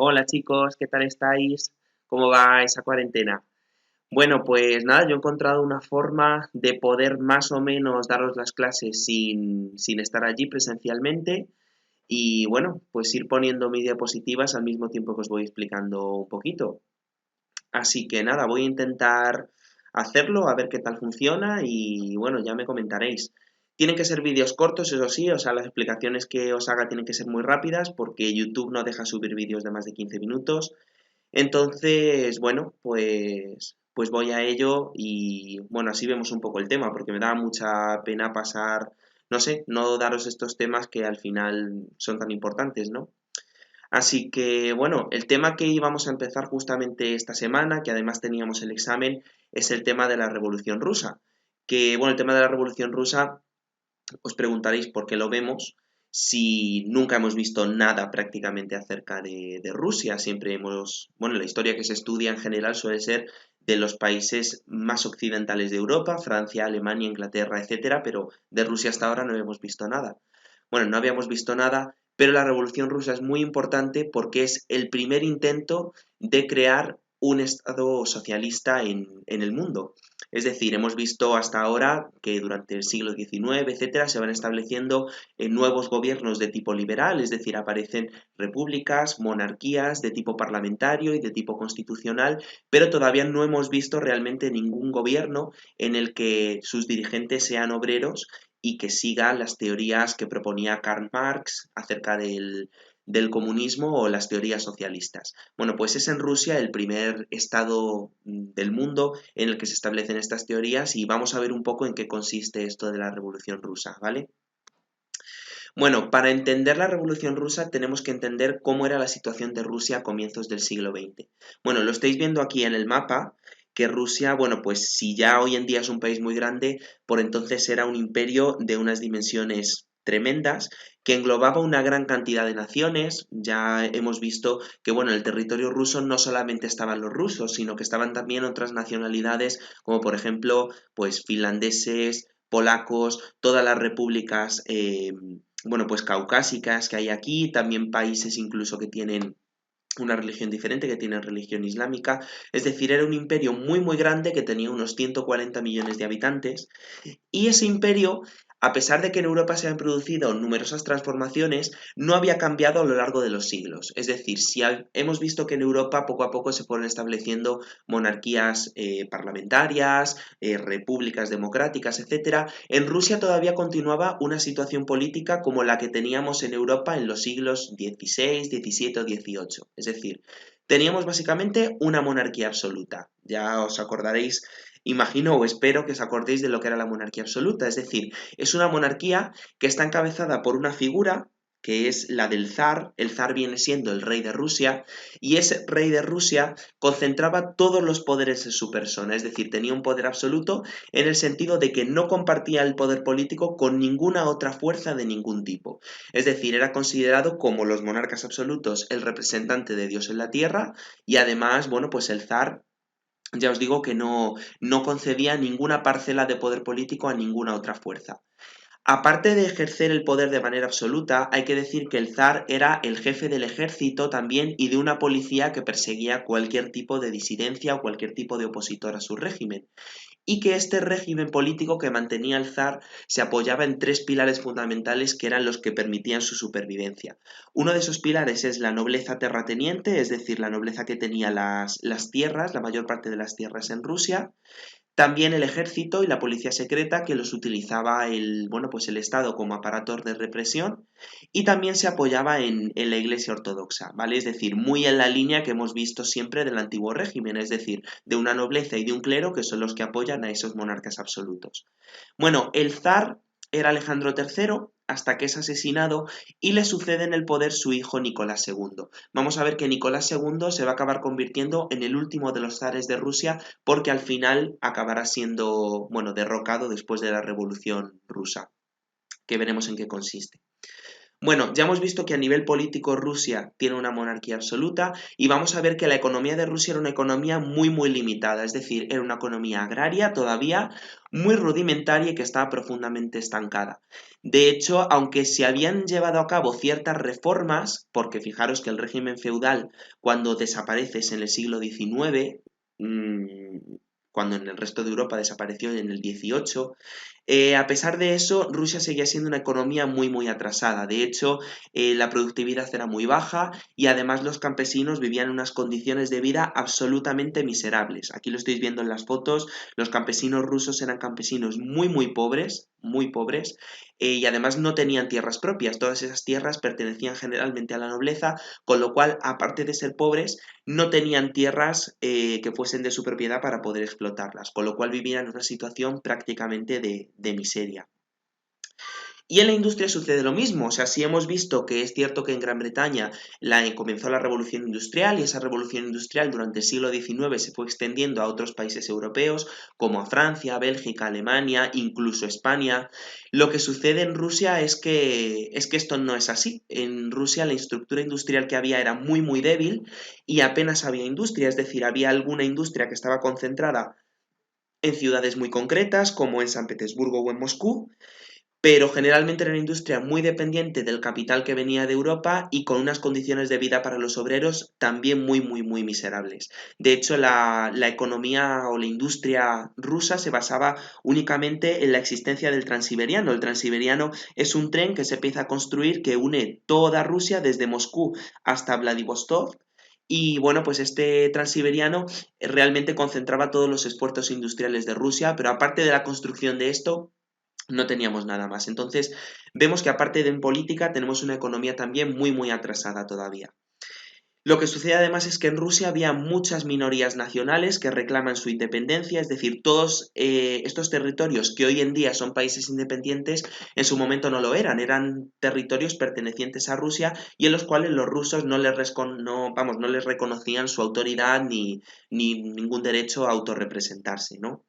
Hola chicos, ¿qué tal estáis? ¿Cómo va esa cuarentena? Bueno, pues nada, yo he encontrado una forma de poder más o menos daros las clases sin estar allí presencialmente y bueno, pues ir poniendo mis diapositivas al mismo tiempo que os voy explicando un poquito. Así que nada, voy a intentar hacerlo, a ver qué tal funciona y bueno, ya me comentaréis. Tienen que ser vídeos cortos, eso sí, o sea, las explicaciones que os haga tienen que ser muy rápidas porque YouTube no deja subir vídeos de más de 15 minutos. Entonces, bueno, pues voy a ello y bueno, así vemos un poco el tema, porque me da mucha pena pasar, no sé, no daros estos temas que al final son tan importantes, ¿no? Así que, bueno, el tema que íbamos a empezar justamente esta semana, que además teníamos el examen, es el tema de la Revolución Rusa. Que, bueno, el tema de la Revolución Rusa os preguntaréis por qué lo vemos si nunca hemos visto nada prácticamente acerca de Rusia. Siempre hemos, bueno, la historia que se estudia en general suele ser de los países más occidentales de Europa, Francia, Alemania, Inglaterra, etcétera, pero de Rusia hasta ahora no hemos visto nada. Bueno, no habíamos visto nada, pero la Revolución Rusa es muy importante porque es el primer intento de crear un Estado socialista en el mundo. Es decir, hemos visto hasta ahora que durante el siglo XIX, etcétera, se van estableciendo nuevos gobiernos de tipo liberal, es decir, aparecen repúblicas, monarquías de tipo parlamentario y de tipo constitucional, pero todavía no hemos visto realmente ningún gobierno en el que sus dirigentes sean obreros y que siga las teorías que proponía Karl Marx acerca del comunismo o las teorías socialistas. Bueno, pues es en Rusia el primer estado del mundo en el que se establecen estas teorías y vamos a ver un poco en qué consiste esto de la Revolución Rusa, ¿vale? Bueno, para entender la Revolución Rusa tenemos que entender cómo era la situación de Rusia a comienzos del siglo XX. Bueno, lo estáis viendo aquí en el mapa, que Rusia, bueno, pues si ya hoy en día es un país muy grande, por entonces era un imperio de unas dimensiones tremendas que englobaba una gran cantidad de naciones. Ya hemos visto que, bueno, en el territorio ruso no solamente estaban los rusos, sino que estaban también otras nacionalidades, como por ejemplo, pues finlandeses, polacos, todas las repúblicas bueno, pues caucásicas que hay aquí, también países incluso que tienen una religión diferente, que tienen religión islámica. Es decir, era un imperio muy, muy grande que tenía unos 140 millones de habitantes y ese imperio, a pesar de que en Europa se han producido numerosas transformaciones, no había cambiado a lo largo de los siglos. Es decir, si hemos visto que en Europa poco a poco se fueron estableciendo monarquías parlamentarias, repúblicas democráticas, etcétera, en Rusia todavía continuaba una situación política como la que teníamos en Europa en los siglos XVI, XVII o XVIII. Es decir, teníamos básicamente una monarquía absoluta. Ya os acordaréis, imagino o espero que os acordéis de lo que era la monarquía absoluta, es decir, es una monarquía que está encabezada por una figura que es la del zar. El zar viene siendo el rey de Rusia y ese rey de Rusia concentraba todos los poderes en su persona, es decir, tenía un poder absoluto en el sentido de que no compartía el poder político con ninguna otra fuerza de ningún tipo. Es decir, era considerado como los monarcas absolutos el representante de Dios en la tierra y además, bueno, pues el zar ya os digo que no concedía ninguna parcela de poder político a ninguna otra fuerza. Aparte de ejercer el poder de manera absoluta, hay que decir que el zar era el jefe del ejército también y de una policía que perseguía cualquier tipo de disidencia o cualquier tipo de opositor a su régimen y que este régimen político que mantenía el zar se apoyaba en tres pilares fundamentales que eran los que permitían su supervivencia. Uno de esos pilares es la nobleza terrateniente, es decir, la nobleza que tenía las tierras, la mayor parte de las tierras en Rusia, también el ejército y la policía secreta que los utilizaba bueno, pues el Estado como aparatos de represión y también se apoyaba en la Iglesia ortodoxa, ¿vale? Es decir, muy en la línea que hemos visto siempre del antiguo régimen, es decir, de una nobleza y de un clero que son los que apoyan a esos monarcas absolutos. Bueno, el zar era Alejandro III hasta que es asesinado y le sucede en el poder su hijo Nicolás II. Vamos a ver que Nicolás II se va a acabar convirtiendo en el último de los zares de Rusia porque al final acabará siendo, bueno, derrocado después de la Revolución Rusa, que veremos en qué consiste. Bueno, ya hemos visto que a nivel político Rusia tiene una monarquía absoluta y vamos a ver que la economía de Rusia era una economía muy limitada, es decir, era una economía agraria todavía muy rudimentaria y que estaba profundamente estancada. De hecho, aunque se habían llevado a cabo ciertas reformas, porque fijaros que el régimen feudal cuando desaparece en el siglo XIX, cuando en el resto de Europa desapareció en el XVIII, a pesar de eso, Rusia seguía siendo una economía muy atrasada. De hecho, la productividad era muy baja y además los campesinos vivían en unas condiciones de vida absolutamente miserables. Aquí lo estáis viendo en las fotos, los campesinos rusos eran campesinos muy pobres, y además no tenían tierras propias. Todas esas tierras pertenecían generalmente a la nobleza, con lo cual, aparte de ser pobres, no tenían tierras que fuesen de su propiedad para poder explotarlas, con lo cual vivían en una situación prácticamente de miseria. Y en la industria sucede lo mismo, o sea, sí hemos visto que es cierto que en Gran Bretaña comenzó la revolución industrial y esa revolución industrial durante el siglo XIX se fue extendiendo a otros países europeos como a Francia, Bélgica, Alemania, incluso España. Lo que sucede en Rusia es que esto no es así. En Rusia la estructura industrial que había era muy débil y apenas había industria, es decir, había alguna industria que estaba concentrada en ciudades muy concretas como en San Petersburgo o en Moscú, pero generalmente era una industria muy dependiente del capital que venía de Europa y con unas condiciones de vida para los obreros también muy miserables. De hecho, la economía o la industria rusa se basaba únicamente en la existencia del Transiberiano. El Transiberiano es un tren que se empieza a construir que une toda Rusia desde Moscú hasta Vladivostok. Y bueno, pues este Transiberiano realmente concentraba todos los esfuerzos industriales de Rusia, pero aparte de la construcción de esto, no teníamos nada más. Entonces, vemos que aparte de en política, tenemos una economía también muy atrasada todavía. Lo que sucede además es que en Rusia había muchas minorías nacionales que reclaman su independencia, es decir, todos estos territorios que hoy en día son países independientes, en su momento no lo eran, eran territorios pertenecientes a Rusia y en los cuales los rusos no les reconocían su autoridad ni ningún derecho a autorrepresentarse, ¿no?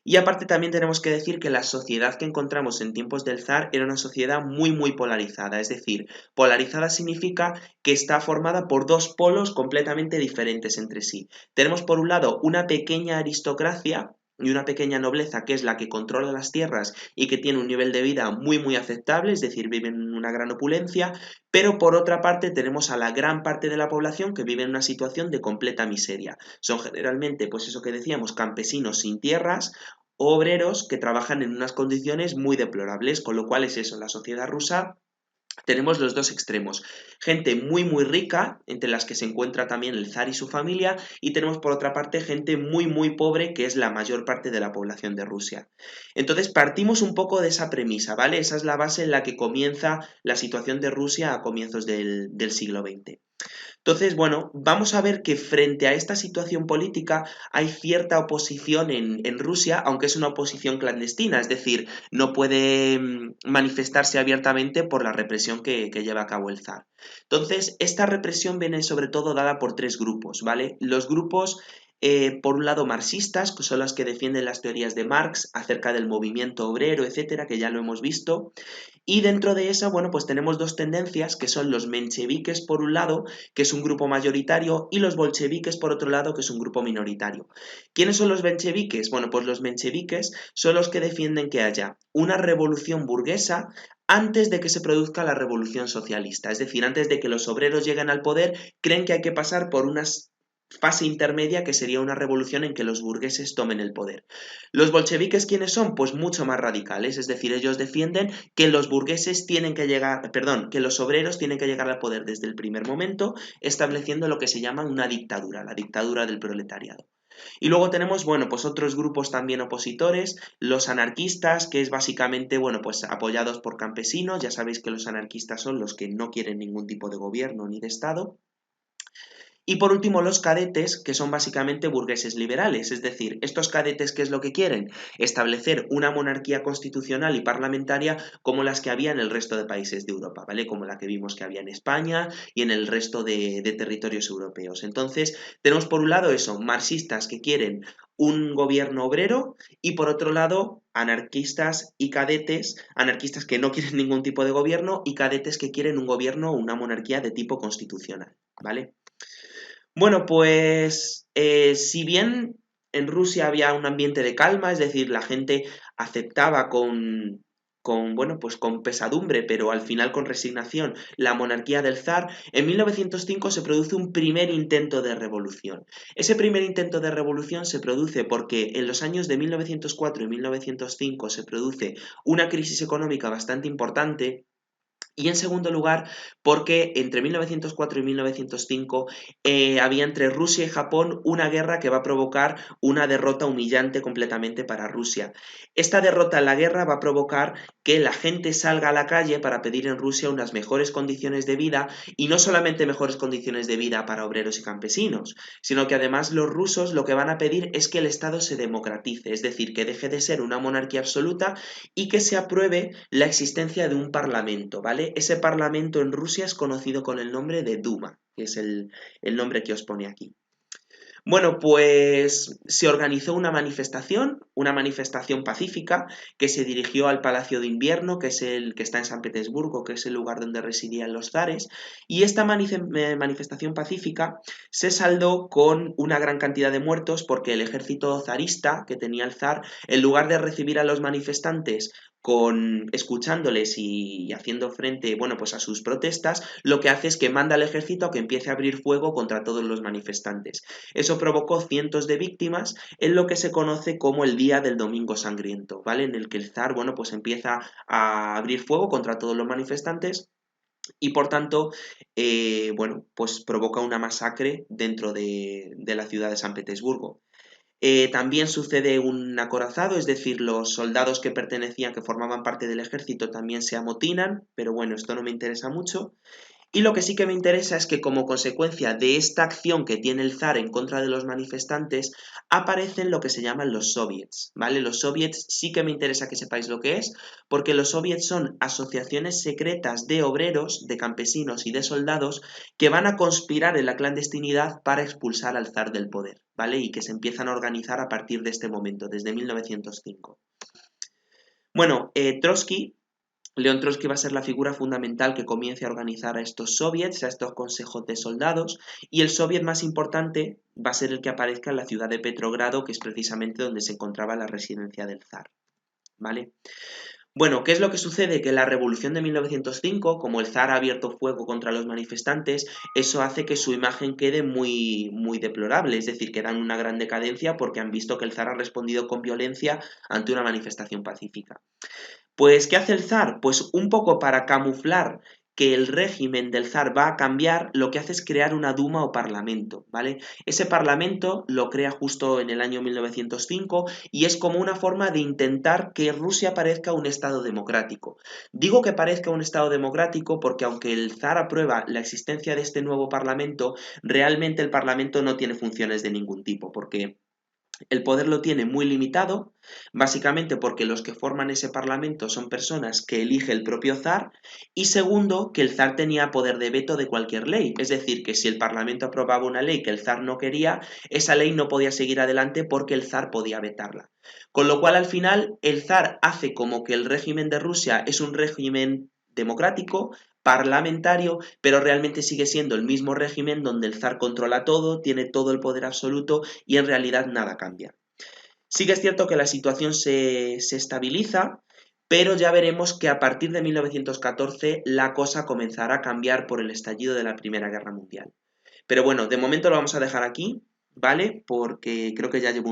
Y aparte también tenemos que decir que la sociedad que encontramos en tiempos del zar era una sociedad muy polarizada, es decir, polarizada significa que está formada por dos polos completamente diferentes entre sí. Tenemos por un lado una pequeña aristocracia y una pequeña nobleza que es la que controla las tierras y que tiene un nivel de vida muy aceptable, es decir, viven en una gran opulencia, pero por otra parte tenemos a la gran parte de la población que vive en una situación de completa miseria. Son generalmente, pues eso que decíamos, campesinos sin tierras, obreros que trabajan en unas condiciones muy deplorables, con lo cual es eso, en la sociedad rusa tenemos los dos extremos, gente muy rica, entre las que se encuentra también el zar y su familia, y tenemos por otra parte gente muy pobre, que es la mayor parte de la población de Rusia. Entonces partimos un poco de esa premisa, ¿vale? Esa es la base en la que comienza la situación de Rusia a comienzos del siglo XX. Entonces, bueno, vamos a ver que frente a esta situación política hay cierta oposición en Rusia, aunque es una oposición clandestina, es decir, no puede manifestarse abiertamente por la represión que lleva a cabo el zar. Entonces, esta represión viene sobre todo dada por tres grupos, ¿vale? Los grupos por un lado marxistas, que son los que defienden las teorías de Marx acerca del movimiento obrero, etcétera, que ya lo hemos visto. Y dentro de esa, bueno, pues tenemos dos tendencias que son los mencheviques por un lado, que es un grupo mayoritario, y los bolcheviques por otro lado, que es un grupo minoritario. ¿Quiénes son los mencheviques? Bueno, pues los mencheviques son los que defienden que haya una revolución burguesa antes de que se produzca la revolución socialista. Es decir, antes de que los obreros lleguen al poder, creen que hay que pasar por una fase intermedia que sería una revolución en que los burgueses tomen el poder. ¿Los bolcheviques quiénes son? Pues mucho más radicales, es decir, ellos defienden que los burgueses tienen que llegar, perdón, que los obreros tienen que llegar al poder desde el primer momento, estableciendo lo que se llama una dictadura, la dictadura del proletariado. Y luego tenemos, bueno, pues otros grupos también opositores, los anarquistas, que es básicamente, bueno, pues apoyados por campesinos, ya sabéis que los anarquistas son los que no quieren ningún tipo de gobierno ni de Estado. Y por último, los cadetes, que son básicamente burgueses liberales, es decir, estos cadetes, ¿qué es lo que quieren? Establecer una monarquía constitucional y parlamentaria como las que había en el resto de países de Europa, ¿vale? Como la que vimos que había en España y en el resto de territorios europeos. Entonces, tenemos por un lado eso, marxistas que quieren un gobierno obrero y por otro lado anarquistas y cadetes, anarquistas que no quieren ningún tipo de gobierno y cadetes que quieren un gobierno o una monarquía de tipo constitucional, ¿vale? Bueno, pues si bien en Rusia había un ambiente de calma, es decir, la gente aceptaba bueno, pues con pesadumbre, pero al final con resignación, la monarquía del zar, en 1905 se produce un primer intento de revolución. Ese primer intento de revolución se produce porque en los años de 1904 y 1905 se produce una crisis económica bastante importante. Y en segundo lugar, porque entre 1904 y 1905 había entre Rusia y Japón una guerra que va a provocar una derrota humillante completamente para Rusia. Esta derrota en la guerra va a provocar que la gente salga a la calle para pedir en Rusia unas mejores condiciones de vida, y no solamente mejores condiciones de vida para obreros y campesinos, sino que además los rusos lo que van a pedir es que el Estado se democratice, es decir, que deje de ser una monarquía absoluta y que se apruebe la existencia de un parlamento, ¿vale? Ese parlamento en Rusia es conocido con el nombre de Duma, que es el nombre que os pone aquí. Bueno, pues se organizó una manifestación pacífica que se dirigió al Palacio de Invierno, que es el que está en San Petersburgo, que es el lugar donde residían los zares, y esta manifestación pacífica se saldó con una gran cantidad de muertos porque el ejército zarista que tenía el zar, en lugar de recibir a los manifestantes escuchándoles y haciendo frente, bueno, pues a sus protestas, lo que hace es que manda al ejército a que empiece a abrir fuego contra todos los manifestantes. Eso provocó cientos de víctimas en lo que se conoce como el Día del Domingo Sangriento, ¿vale? En el que el zar, bueno, pues empieza a abrir fuego contra todos los manifestantes y por tanto, bueno, pues provoca una masacre dentro de la ciudad de San Petersburgo. También sucede un acorazado, es decir, los soldados que pertenecían, que formaban parte del ejército, también se amotinan, pero bueno, esto no me interesa mucho. Y lo que sí que me interesa es que como consecuencia de esta acción que tiene el zar en contra de los manifestantes, aparecen lo que se llaman los soviets, ¿vale? Los soviets sí que me interesa que sepáis lo que es, porque los soviets son asociaciones secretas de obreros, de campesinos y de soldados que van a conspirar en la clandestinidad para expulsar al zar del poder, ¿vale? Y que se empiezan a organizar a partir de este momento, desde 1905. Bueno, León Trotsky va a ser la figura fundamental que comience a organizar a estos soviets, a estos consejos de soldados, y el soviet más importante va a ser el que aparezca en la ciudad de Petrogrado, que es precisamente donde se encontraba la residencia del zar, ¿vale? Bueno, ¿qué es lo que sucede? Que la revolución de 1905, como el zar ha abierto fuego contra los manifestantes, eso hace que su imagen quede muy, muy deplorable, es decir, que dan una gran decadencia porque han visto que el zar ha respondido con violencia ante una manifestación pacífica. Pues, ¿qué hace el zar? Pues un poco para camuflar que el régimen del zar va a cambiar, lo que hace es crear una Duma o parlamento, ¿vale? Ese parlamento lo crea justo en el año 1905 y es como una forma de intentar que Rusia parezca un estado democrático. Digo que parezca un estado democrático porque aunque el zar aprueba la existencia de este nuevo parlamento, realmente el parlamento no tiene funciones de ningún tipo, porque el poder lo tiene muy limitado, básicamente porque los que forman ese parlamento son personas que elige el propio zar, y segundo, que el zar tenía poder de veto de cualquier ley, es decir, que si el parlamento aprobaba una ley que el zar no quería, esa ley no podía seguir adelante porque el zar podía vetarla. Con lo cual, al final, el zar hace como que el régimen de Rusia es un régimen democrático, parlamentario, pero realmente sigue siendo el mismo régimen donde el zar controla todo, tiene todo el poder absoluto y en realidad nada cambia. Sí que es cierto que la situación se estabiliza, pero ya veremos que a partir de 1914 la cosa comenzará a cambiar por el estallido de la Primera Guerra Mundial. Pero bueno, de momento lo vamos a dejar aquí, ¿vale? Porque creo que ya llevo un